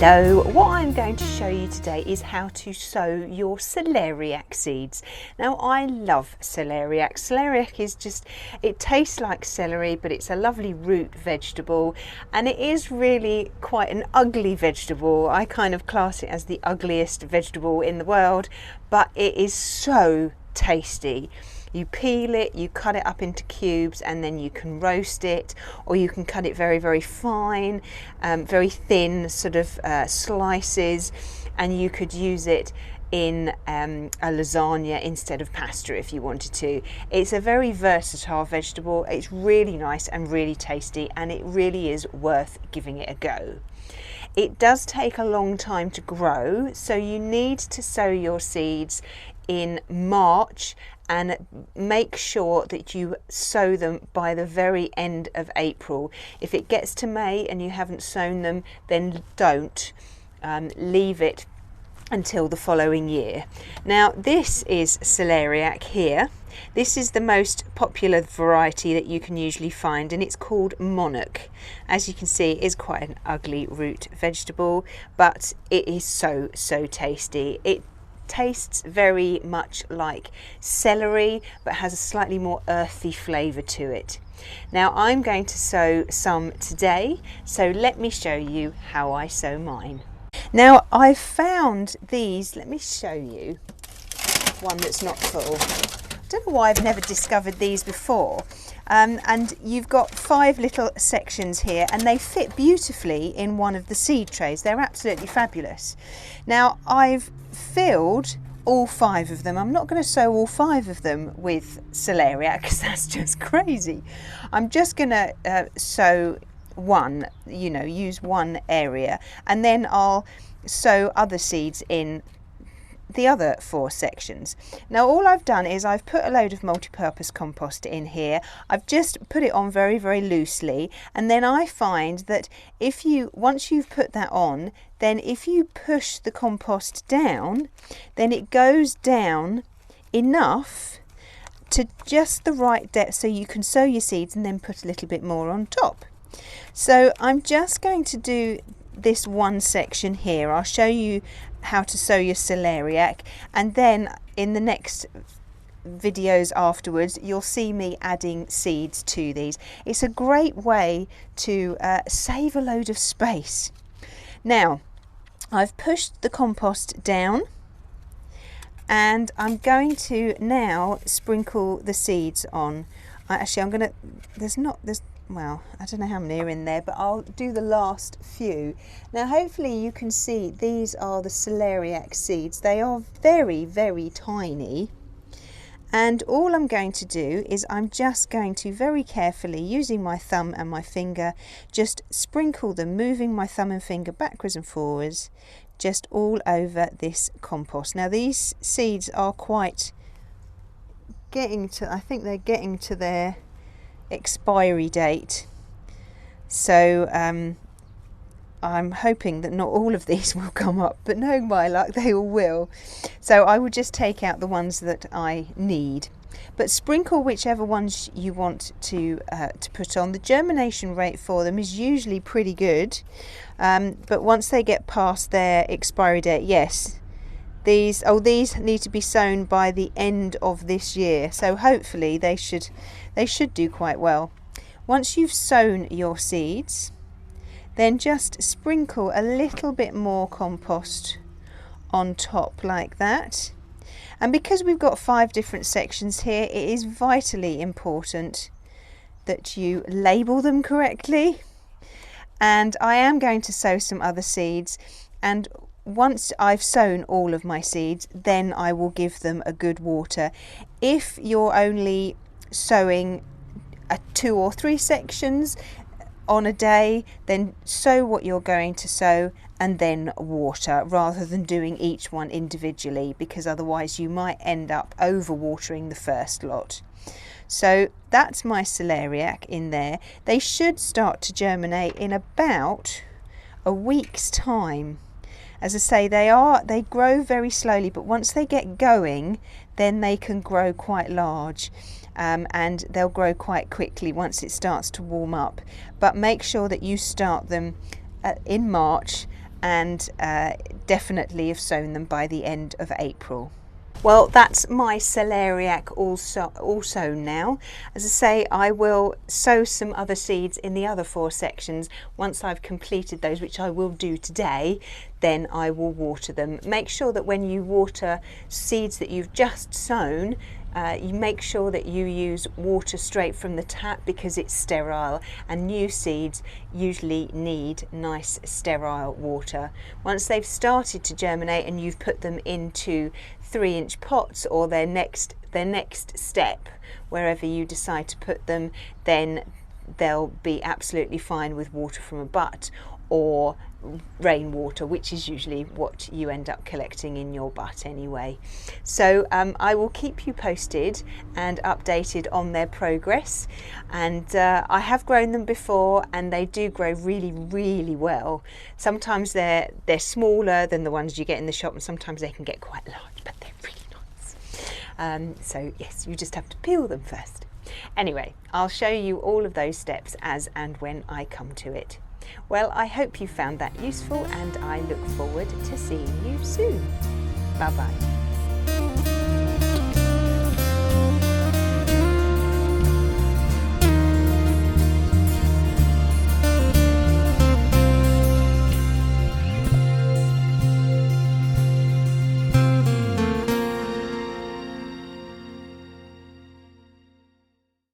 Hello, what I'm going to show you today is how to sow your celeriac seeds. Now I love celeriac. Celeriac is just, it tastes like celery, but it's a lovely root vegetable, and it is really quite an ugly vegetable. I kind of class it as the ugliest vegetable in the world, but it is so tasty. You peel it, you cut it up into cubes, and then you can roast it, or you can cut it very, very fine, very thin sort of slices, and you could use it in a lasagna instead of pasta if you wanted to. It's a very versatile vegetable. It's really nice and really tasty, and it really is worth giving it a go. It does take a long time to grow, so you need to sow your seeds in March, and make sure that you sow them by the very end of April. If it gets to May and you haven't sown them, then don't. Leave it until the following year. Now this is celeriac here. This is the most popular variety that you can usually find, and it's called monarch. As you can see, it is quite an ugly root vegetable, but it is so tasty. It tastes very much like celery, but has a slightly more earthy flavour to it. Now I'm going to sow some today, so let me show you how I sow mine. Now I've found these, let me show you one that's not full. I don't know why I've never discovered these before. And you've got 5 little sections here, and they fit beautifully in one of the seed trays. They're absolutely fabulous. Now I've filled all 5 of them. I'm not going to sow all 5 of them with celeriac because that's just crazy. I'm just going to sow one, use one area, and then I'll sow other seeds in the other 4 sections. Now all I've done is I've put a load of multi-purpose compost in here. I've just put it on very, very loosely, and then I find that once you've put that on, then if you push the compost down, then it goes down enough to just the right depth so you can sow your seeds and then put a little bit more on top. So I'm just going to do this one section here. I'll show you how to sow your celeriac, and then in the next videos afterwards you'll see me adding seeds to these. It's a great way to save a load of space. Now I've pushed the compost down, and I'm going to now sprinkle the seeds on. Actually, I'm going to, well, I don't know how many are in there, but I'll do the last few. Now hopefully you can see these are the celeriac seeds. They are very, very tiny, and all I'm going to do is I'm just going to very carefully, using my thumb and my finger, just sprinkle them, moving my thumb and finger backwards and forwards, just all over this compost. Now these seeds are quite getting to, I think they're getting to their expiry date, so I'm hoping that not all of these will come up, but knowing my luck they all will. So I will just take out the ones that I need, but sprinkle whichever ones you want to put on. The germination rate for them is usually pretty good, but once they get past their expiry date, yes, these need to be sown by the end of this year, so hopefully they should do quite well. Once you've sown your seeds, then just sprinkle a little bit more compost on top like that. And because we've got 5 different sections here, it is vitally important that you label them correctly. And I am going to sow some other seeds, and once I've sown all of my seeds, then I will give them a good water. If you're only sowing 2 or 3 sections on a day, then sow what you're going to sow and then water, rather than doing each one individually, because otherwise you might end up over watering the first lot. So that's my celeriac in there. They should start to germinate in about a week's time. As I say, they grow very slowly, but once they get going, then they can grow quite large. And they'll grow quite quickly once it starts to warm up. But make sure that you start them in March and definitely have sown them by the end of April. Well, that's my celeriac all sown now. As I say, I will sow some other seeds in the other 4 sections. Once I've completed those, which I will do today, then I will water them. Make sure that when you water seeds that you've just sown, you make sure that you use water straight from the tap, because it's sterile, and new seeds usually need nice sterile water. Once they've started to germinate and you've put them into 3-inch pots, or their next step, wherever you decide to put them, then they'll be absolutely fine with water from a butt or rainwater, which is usually what you end up collecting in your butt anyway. So I will keep you posted and updated on their progress, and I have grown them before and they do grow really well. Sometimes they're smaller than the ones you get in the shop, and sometimes they can get quite large, but they're really nice. So yes, you just have to peel them first. Anyway, I'll show you all of those steps as and when I come to it. Well, I hope you found that useful, and I look forward to seeing you soon. Bye bye.